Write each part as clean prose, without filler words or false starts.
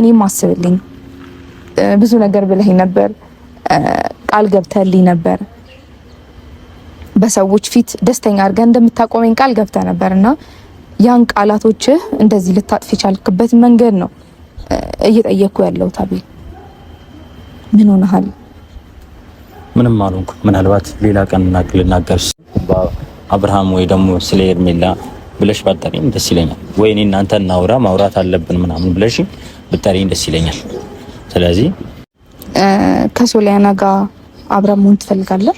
እኔ ማስብልኝ ብዙ ነገር ብለኸኝ ነበር፣ ቃል ገብተልኝ ነበር። በሰዎች ፊት ደስተኛ አድርገህ እንደምታቆመኝ ቃል ገብተህ ነበርና ያን ቃላቶችህ እንደዚህ ልታጥፍ የቻልክበት መንገድ ነው እየጠየቅኩ ያለሁት። አቤል ምን ሆነሃል? ምንም አልሆንኩም። ምናልባት ሌላ ቀን ልናገርሽ አብርሃም ወይ ደግሞ ስለ ሄርሜላ ብለሽ ባጠሪኝ ደስ ይለኛል። ወይ እኔ እናንተ እናውራ ማውራት አለብን ምናምን ብለሽ ብጠሪኝ ደስ ይለኛል። ስለዚህ ከሶሊያና ጋር አብረን መሆን ትፈልጋለህ?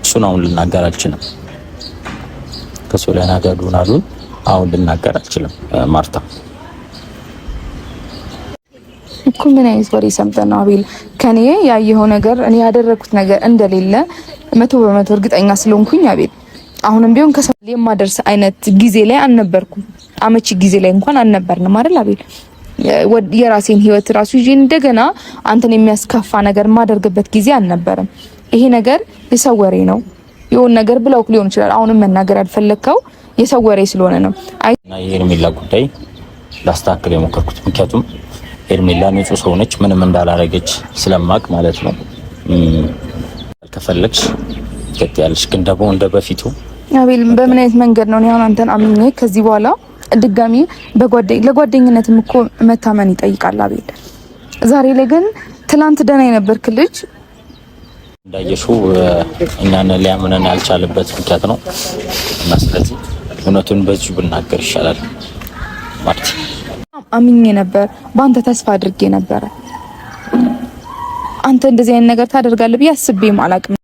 እሱን አሁን ልናገር አልችልም። ከሶሊያና ጋር ዶናሉን አሁን ልናገር አልችልም። ማርታ እኮ ምን አይነት ወሬ ሰምተህ ነው አቤል? ከኔ ያየኸው ነገር እኔ ያደረኩት ነገር እንደሌለ 100% እርግጠኛ ስለሆንኩኝ አቤል፣ አሁንም ቢሆን ከሰው የማደርስ አይነት ጊዜ ላይ አልነበርኩም። አመቺ ጊዜ ላይ እንኳን አልነበርንም አይደል አቤል? የራሴን ህይወት ራሱ ይዤ እንደገና አንተን የሚያስከፋ ነገር ማደርግበት ጊዜ አልነበረም። ይሄ ነገር የሰው ወሬ ነው። የሆነ ነገር ብለውክ ሊሆን ይችላል። አሁንም መናገር ያልፈለግከው የሰው ወሬ ስለሆነ ነው። እና የሄርሜላ ጉዳይ ላስተካክል የሞከርኩት ምክንያቱም ሄርሜላ ንጹህ ሰው ነች፣ ምንም እንዳላረገች ስለማቅ ማለት ነው። ከፈለግሽ ትያለሽ፣ ግን ደግሞ እንደ በፊቱ አቤል በምን አይነት መንገድ ነው አሁን አንተን አምኜ ከዚህ በኋላ ድጋሚ ለጓደኝነትም እኮ መታመን ይጠይቃል አቤል። ዛሬ ላይ ግን ትላንት ደህና የነበርክ ልጅ እንዳየሽው እኛን ሊያምነን ያልቻለበት ምክንያት ነው እና ስለዚህ እውነቱን በዚሁ ብናገር ይሻላል። ማርቲ አምኜ ነበር፣ በአንተ ተስፋ አድርጌ ነበር። አንተ እንደዚህ አይነት ነገር ታደርጋለህ ብዬ አስቤም አላቅም።